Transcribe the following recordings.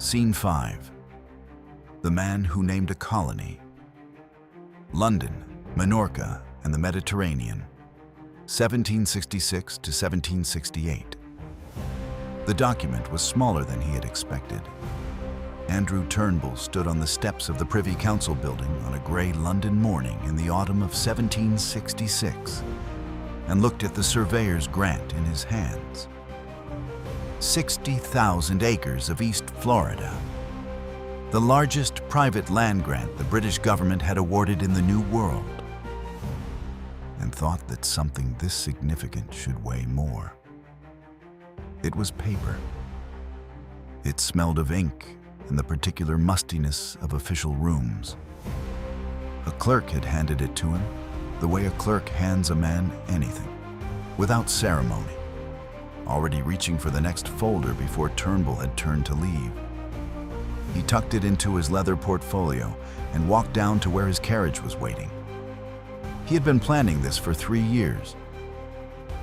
Scene 5. The man who named a colony. London, Minorca, and the Mediterranean, 1766 to 1768. The document was smaller than he had expected. Andrew Turnbull stood on the steps of the Privy Council building on a grey London morning in the autumn of 1766 and looked at the surveyor's grant in his hands. 60,000 acres of East Florida, the largest private land grant the British government had awarded in the New World, and thought that something this significant should weigh more. It was paper. It smelled of ink and the particular mustiness of official rooms. A clerk had handed it to him, the way a clerk hands a man anything, without ceremony, already reaching for the next folder before Turnbull had turned to leave. He tucked it into his leather portfolio and walked down to where his carriage was waiting. He had been planning this for 3 years.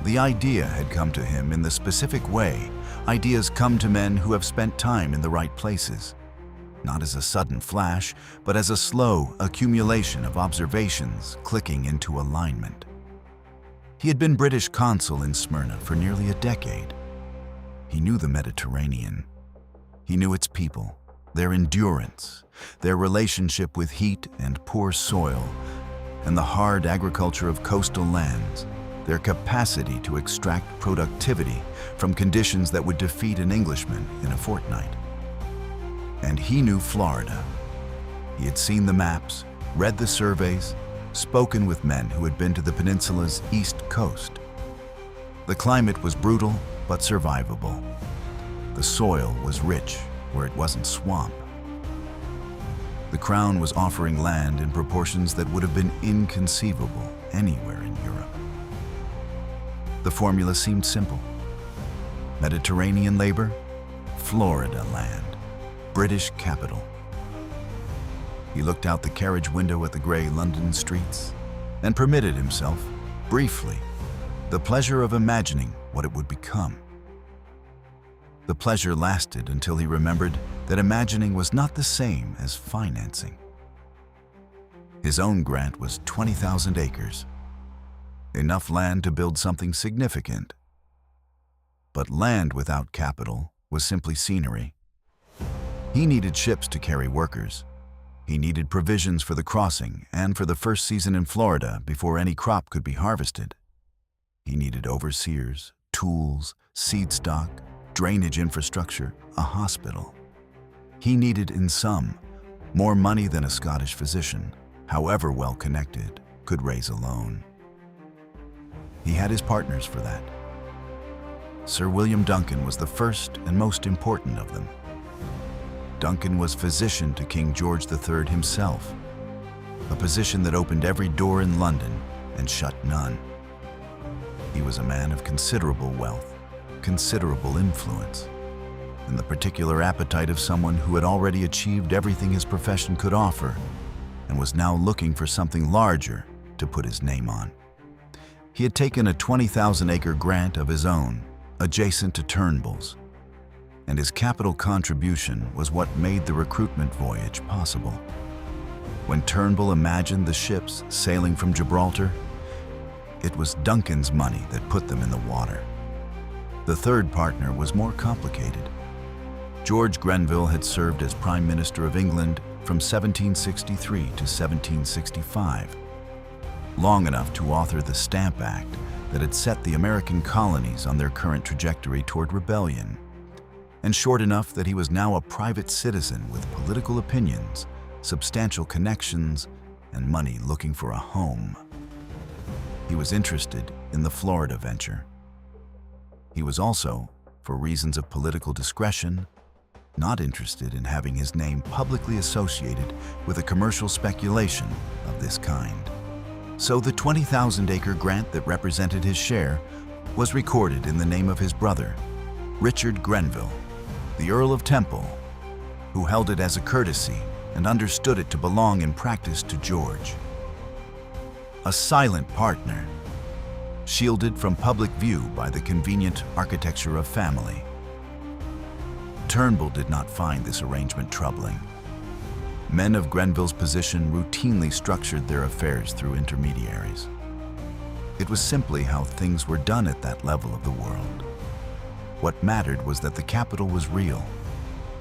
The idea had come to him in the specific way ideas come to men who have spent time in the right places, not as a sudden flash, but as a slow accumulation of observations clicking into alignment. He had been British Consul in Smyrna for nearly a decade. He knew the Mediterranean. He knew its people, their endurance, their relationship with heat and poor soil, and the hard agriculture of coastal lands, their capacity to extract productivity from conditions that would defeat an Englishman in a fortnight. And he knew Florida. He had seen the maps, read the surveys, spoken with men who had been to the peninsula's east coast. The climate was brutal but survivable. The soil was rich where it wasn't swamp. The Crown was offering land in proportions that would have been inconceivable anywhere in Europe. The formula seemed simple. Mediterranean labor, Florida land, British capital. He looked out the carriage window at the grey London streets and permitted himself, briefly, the pleasure of imagining what it would become. The pleasure lasted until he remembered that imagining was not the same as financing. His own grant was 20,000 acres. Enough land to build something significant. But land without capital was simply scenery. He needed ships to carry workers. He needed provisions for the crossing and for the first season in Florida before any crop could be harvested. He needed overseers, tools, seed stock, drainage infrastructure, a hospital. He needed, in sum, more money than a Scottish physician, however well connected, could raise alone. He had his partners for that. Sir William Duncan was the first and most important of them. Duncan was physician to King George III himself, a position that opened every door in London and shut none. He was a man of considerable wealth, considerable influence, and the particular appetite of someone who had already achieved everything his profession could offer and was now looking for something larger to put his name on. He had taken a 20,000-acre grant of his own, adjacent to Turnbull's, and his capital contribution was what made the recruitment voyage possible. When Turnbull imagined the ships sailing from Gibraltar, it was Duncan's money that put them in the water. The third partner was more complicated. George Grenville had served as Prime Minister of England from 1763 to 1765. Long enough to author the Stamp Act that had set the American colonies on their current trajectory toward rebellion, and short enough that he was now a private citizen with political opinions, substantial connections, and money looking for a home. He was interested in the Florida venture. He was also, for reasons of political discretion, not interested in having his name publicly associated with a commercial speculation of this kind. So the 20,000-acre grant that represented his share was recorded in the name of his brother, Richard Grenville, the Earl of Temple, who held it as a courtesy and understood it to belong in practice to George. A silent partner, shielded from public view by the convenient architecture of family. Turnbull did not find this arrangement troubling. Men of Grenville's position routinely structured their affairs through intermediaries. It was simply how things were done at that level of the world. What mattered was that the capital was real,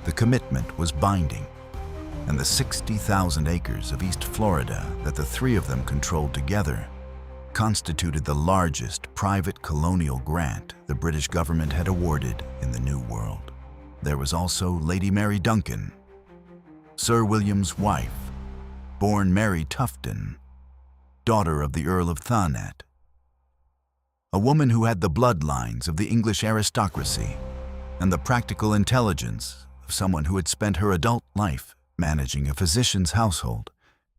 the commitment was binding, and the 60,000 acres of East Florida that the three of them controlled together constituted the largest private colonial grant the British government had awarded in the New World. There was also Lady Mary Duncan, Sir William's wife, born Mary Tufton, daughter of the Earl of Thanet, a woman who had the bloodlines of the English aristocracy and the practical intelligence of someone who had spent her adult life managing a physician's household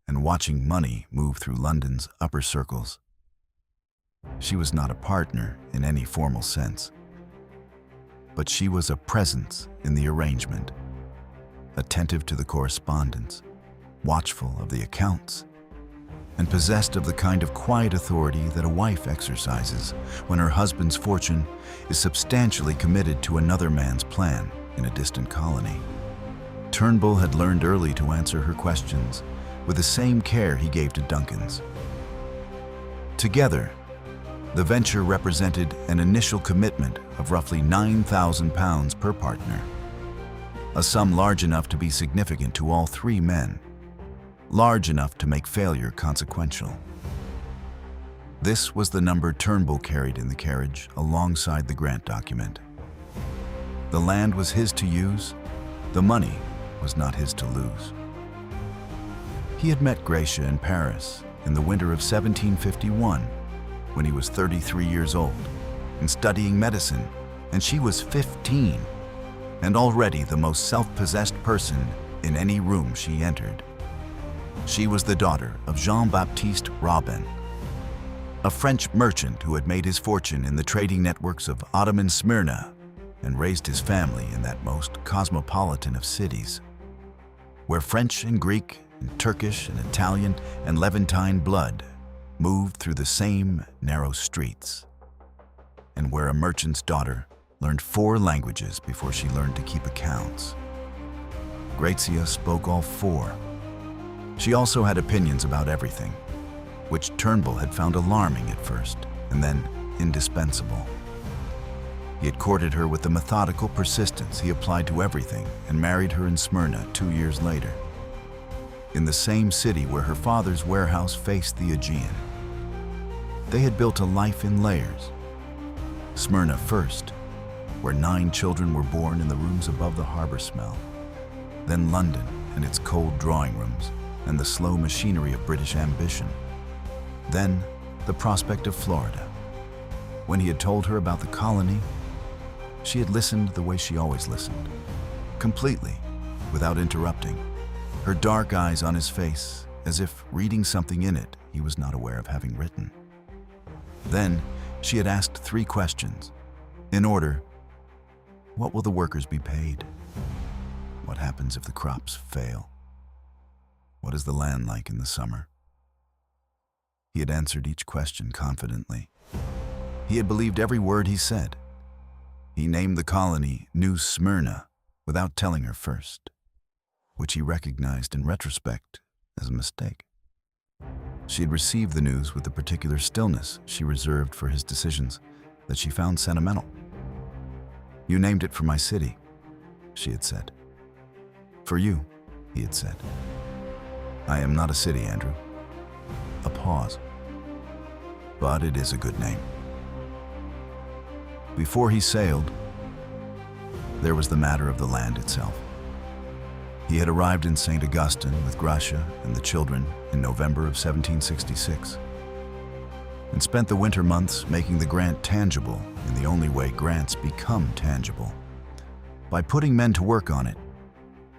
and watching money move through London's upper circles. She was not a partner in any formal sense, but she was a presence in the arrangement, attentive to the correspondence, watchful of the accounts, and possessed of the kind of quiet authority that a wife exercises when her husband's fortune is substantially committed to another man's plan in a distant colony. Turnbull had learned early to answer her questions with the same care he gave to Duncan's. Together, the venture represented an initial commitment of roughly £9,000 per partner, a sum large enough to be significant to all three men, large enough to make failure consequential. This was the number Turnbull carried in the carriage alongside the grant document. The land was his to use, the money was not his to lose. He had met Gracia in Paris in the winter of 1751, when he was 33 years old and studying medicine, and she was 15, and already the most self-possessed person in any room she entered. She was the daughter of Jean-Baptiste Robin, a French merchant who had made his fortune in the trading networks of Ottoman Smyrna and raised his family in that most cosmopolitan of cities, where French and Greek and Turkish and Italian and Levantine blood moved through the same narrow streets, and where a merchant's daughter learned 4 languages before she learned to keep accounts. Gracia spoke all 4. She also had opinions about everything, which Turnbull had found alarming at first, and then indispensable. He had courted her with the methodical persistence he applied to everything and married her in Smyrna 2 years later, in the same city where her father's warehouse faced the Aegean. They had built a life in layers. Smyrna first, where 9 children were born in the rooms above the harbor smell. Then London and its cold drawing rooms and the slow machinery of British ambition. Then the prospect of Florida. When he had told her about the colony, she had listened the way she always listened, completely, without interrupting, her dark eyes on his face, as if reading something in it he was not aware of having written. Then she had asked 3 questions, in order: what will the workers be paid? What happens if the crops fail? What is the land like in the summer? He had answered each question confidently. He had believed every word he said. He named the colony New Smyrna without telling her first, which he recognized in retrospect as a mistake. She had received the news with the particular stillness she reserved for his decisions that she found sentimental. "You named it for my city," she had said. "For you," he had said. "I am not a city, Andrew." A pause. "But it is a good name." Before he sailed, there was the matter of the land itself. He had arrived in St. Augustine with Gracia and the children in November of 1766, and spent the winter months making the grant tangible in the only way grants become tangible, by putting men to work on it.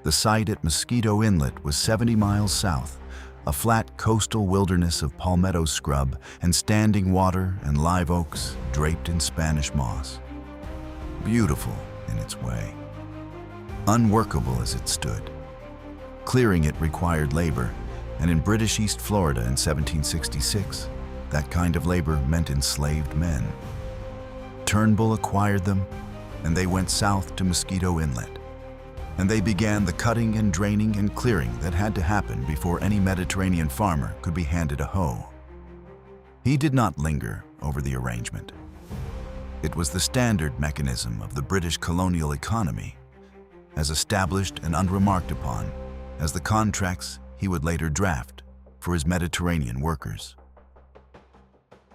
The site at Mosquito Inlet was 70 miles south, a flat coastal wilderness of palmetto scrub and standing water and live oaks draped in Spanish moss. Beautiful in its way, unworkable as it stood. Clearing it required labor, and in British East Florida in 1766, that kind of labor meant enslaved men. Turnbull acquired them, and they went south to Mosquito Inlet, and they began the cutting and draining and clearing that had to happen before any Mediterranean farmer could be handed a hoe. He did not linger over the arrangement. It was the standard mechanism of the British colonial economy, as established and unremarked upon as the contracts he would later draft for his Mediterranean workers.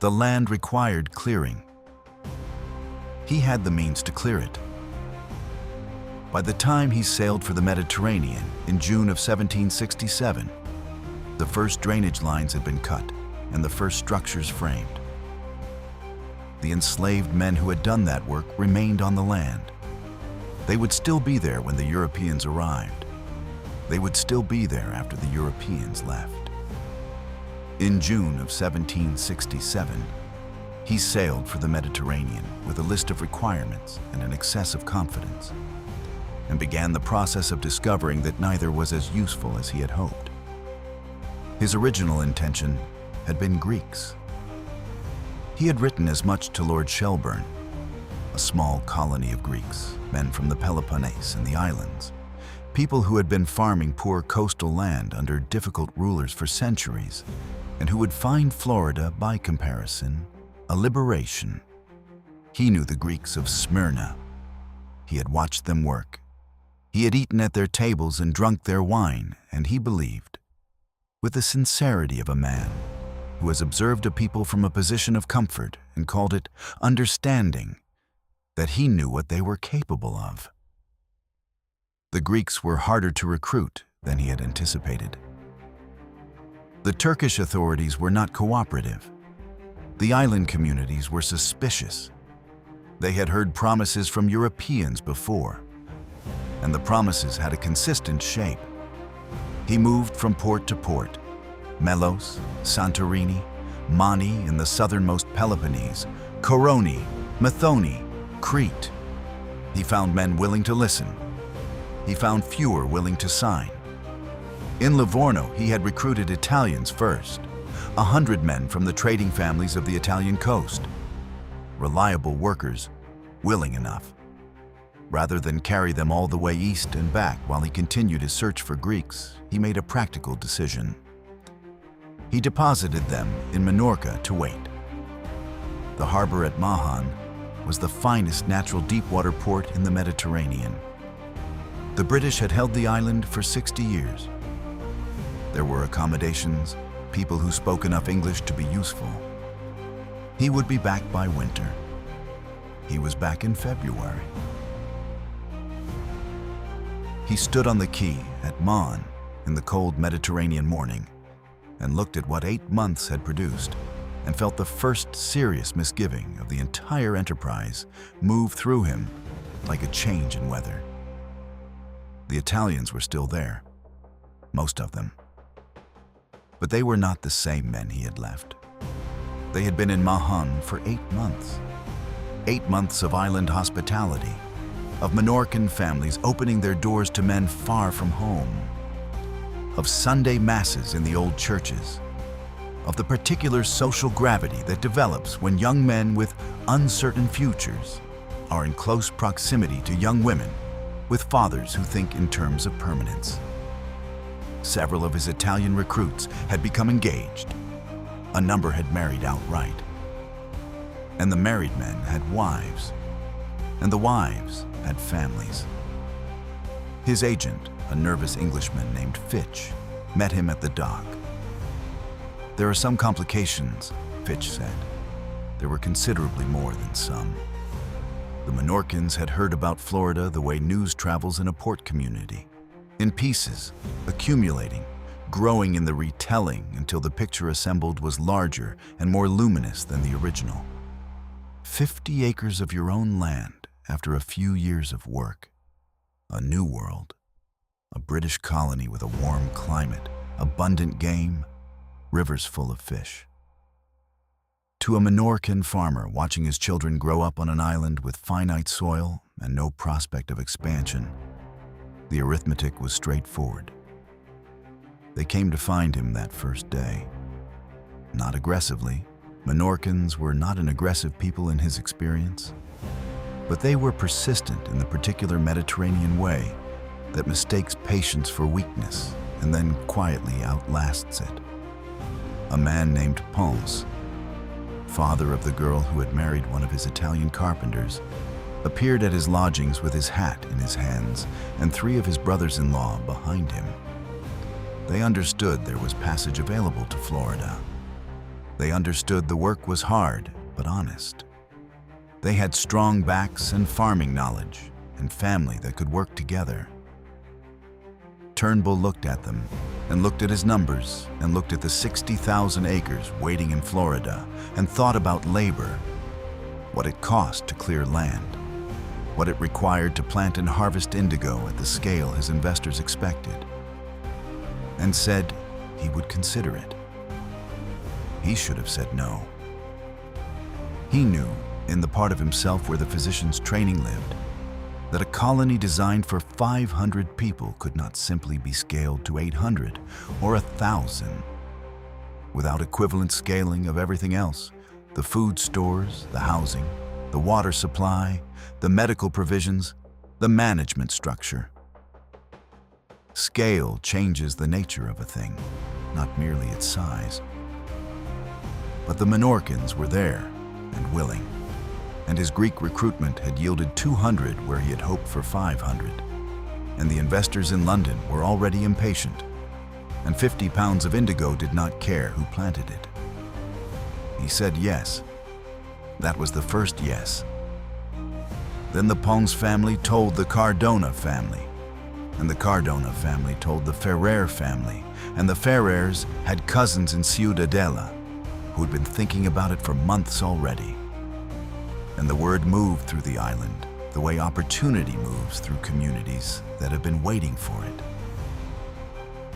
The land required clearing. He had the means to clear it. By the time he sailed for the Mediterranean in June of 1767, the first drainage lines had been cut and the first structures framed. The enslaved men who had done that work remained on the land. They would still be there when the Europeans arrived. They would still be there after the Europeans left. In June of 1767, he sailed for the Mediterranean with a list of requirements and an excess of confidence, and began the process of discovering that neither was as useful as he had hoped. His original intention had been Greeks. He had written as much to Lord Shelburne, a small colony of Greeks, men from the Peloponnese and the islands, people who had been farming poor coastal land under difficult rulers for centuries, and who would find Florida, by comparison, a liberation. He knew the Greeks of Smyrna. He had watched them work. He had eaten at their tables and drunk their wine, and he believed, with the sincerity of a man who has observed a people from a position of comfort and called it understanding, that he knew what they were capable of. The Greeks were harder to recruit than he had anticipated. The Turkish authorities were not cooperative. The island communities were suspicious. They had heard promises from Europeans before, and the promises had a consistent shape. He moved from port to port, Melos, Santorini, Mani in the southernmost Peloponnese, Koroni, Methoni, Crete. He found men willing to listen. He found fewer willing to sign. In Livorno, he had recruited Italians first, 100 men from the trading families of the Italian coast, reliable workers, willing enough. Rather than carry them all the way east and back while he continued his search for Greeks, he made a practical decision. He deposited them in Minorca to wait. The harbor at Mahon was the finest natural deep-water port in the Mediterranean. The British had held the island for 60 years. There were accommodations, people who spoke enough English to be useful. He would be back by winter. He was back in February. He stood on the quay at Mahon in the cold Mediterranean morning and looked at what 8 months had produced and felt the first serious misgiving of the entire enterprise move through him like a change in weather. The Italians were still there, most of them. But they were not the same men he had left. They had been in Mahon for 8 months. 8 months of island hospitality, of Minorcan families opening their doors to men far from home, of Sunday masses in the old churches, of the particular social gravity that develops when young men with uncertain futures are in close proximity to young women with fathers who think in terms of permanence. Several of his Italian recruits had become engaged. A number had married outright. And the married men had wives, and the wives had families. His agent, a nervous Englishman named Fitch, met him at the dock. There are some complications, Fitch said. There were considerably more than some. The Minorcans had heard about Florida the way news travels in a port community, in pieces, accumulating, growing in the retelling until the picture assembled was larger and more luminous than the original. 50 acres of your own land after a few years of work. A new world. A British colony with a warm climate, abundant game, rivers full of fish. To a Minorcan farmer watching his children grow up on an island with finite soil and no prospect of expansion, the arithmetic was straightforward. They came to find him that first day. Not aggressively. Minorcans were not an aggressive people in his experience, but they were persistent in the particular Mediterranean way that mistakes patience for weakness and then quietly outlasts it. A man named Ponce, father of the girl who had married one of his Italian carpenters, appeared at his lodgings with his hat in his hands and 3 of his brothers-in-law behind him. They understood there was passage available to Florida. They understood the work was hard but honest. They had strong backs and farming knowledge and family that could work together. Turnbull looked at them and looked at his numbers and looked at the 60,000 acres waiting in Florida and thought about labor, what it cost to clear land, what it required to plant and harvest indigo at the scale his investors expected, and said he would consider it. He should have said no. He knew, in the part of himself where the physician's training lived, that a colony designed for 500 people could not simply be scaled to 800 or 1,000. Without equivalent scaling of everything else, the food stores, the housing, the water supply, the medical provisions, the management structure. Scale changes the nature of a thing, not merely its size. But the Menorcans were there and willing, and his Greek recruitment had yielded 200 where he had hoped for 500, and the investors in London were already impatient, and 50 pounds of indigo did not care who planted it. He said yes. That was the first yes. Then the Ponce family told the Cardona family, and the Cardona family told the Ferrer family, and the Ferrers had cousins in Ciudadela who'd been thinking about it for months already. And the word moved through the island the way opportunity moves through communities that have been waiting for it.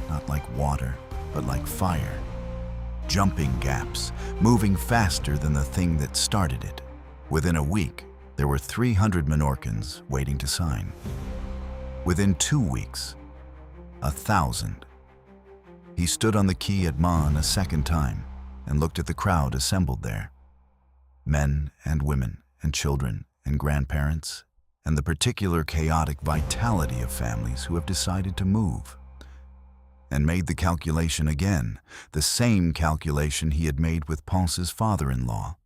Not like water, but like fire. Jumping gaps, moving faster than the thing that started it. Within a week, there were 300 Menorcans waiting to sign. Within 2 weeks, 1,000. He stood on the quay at Mahon a second time and looked at the crowd assembled there. Men and women and children and grandparents, and the particular chaotic vitality of families who have decided to move. And made the calculation again, the same calculation he had made with Ponce's father-in-law,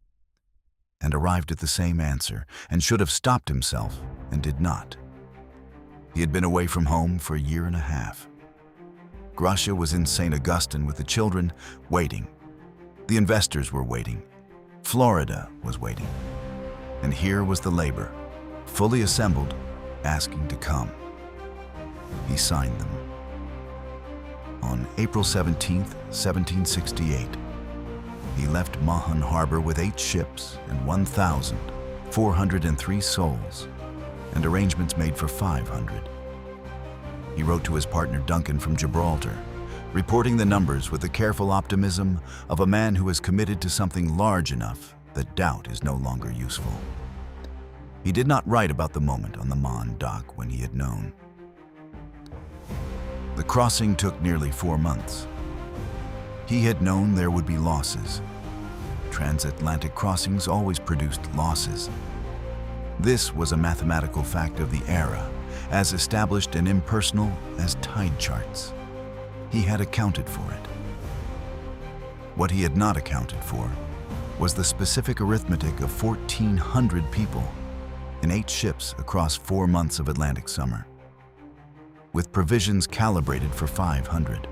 and arrived at the same answer, and should have stopped himself, and did not. He had been away from home for a year and a half. Gracia was in St. Augustine with the children, waiting. The investors were waiting. Florida was waiting. And here was the labor, fully assembled, asking to come. He signed them. On April 17, 1768, he left Mahon harbor with 8 ships and 1,403 souls, and arrangements made for 500. He wrote to his partner Duncan from Gibraltar, reporting the numbers with the careful optimism of a man who is committed to something large enough that doubt is no longer useful. He did not write about the moment on the Mahon dock when he had known. The crossing took nearly 4 months. He had known there would be losses. Transatlantic crossings always produced losses. This was a mathematical fact of the era, as established and impersonal as tide charts. He had accounted for it. What he had not accounted for was the specific arithmetic of 1,400 people in 8 ships across 4 months of Atlantic summer, with provisions calibrated for 500.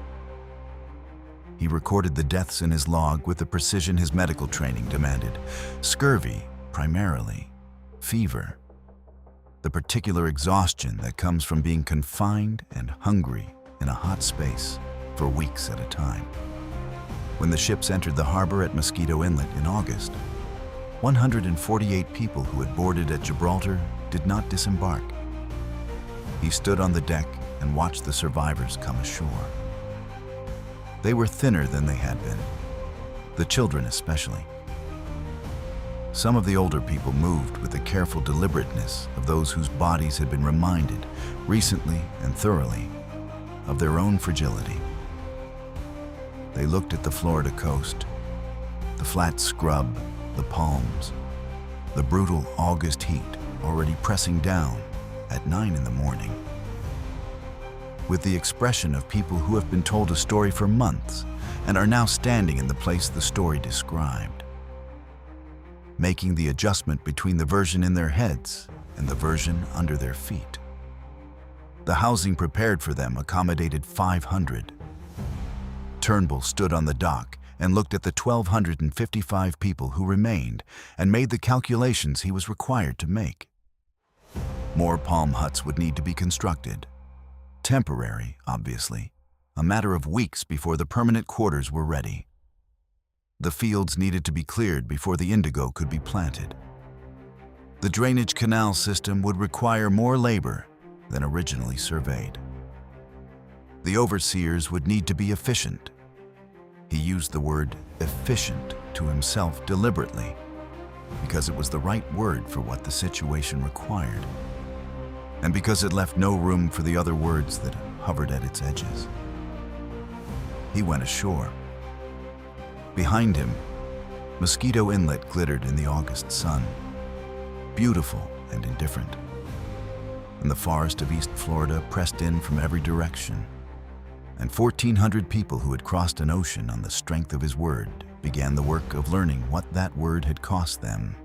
He recorded the deaths in his log with the precision his medical training demanded. Scurvy, primarily. Fever. The particular exhaustion that comes from being confined and hungry in a hot space for weeks at a time. When the ships entered the harbor at Mosquito Inlet in August, 148 people who had boarded at Gibraltar did not disembark. He stood on the deck and watched the survivors come ashore. They were thinner than they had been, the children especially. Some of the older people moved with the careful deliberateness of those whose bodies had been reminded, recently and thoroughly, of their own fragility. They looked at the Florida coast, the flat scrub, the palms, the brutal August heat already pressing down at 9 in the morning. with the expression of people who have been told a story for months and are now standing in the place the story described, making the adjustment between the version in their heads and the version under their feet. The housing prepared for them accommodated 500. Turnbull stood on the dock and looked at the 1,255 people who remained and made the calculations he was required to make. More palm huts would need to be constructed. Temporary, obviously, a matter of weeks before the permanent quarters were ready. The fields needed to be cleared before the indigo could be planted. The drainage canal system would require more labor than originally surveyed. The overseers would need to be efficient. He used the word efficient to himself deliberately because it was the right word for what the situation required, and because it left no room for the other words that hovered at its edges. He went ashore. Behind him, Mosquito Inlet glittered in the August sun, beautiful and indifferent, and the forest of East Florida pressed in from every direction, and 1,400 people who had crossed an ocean on the strength of his word began the work of learning what that word had cost them.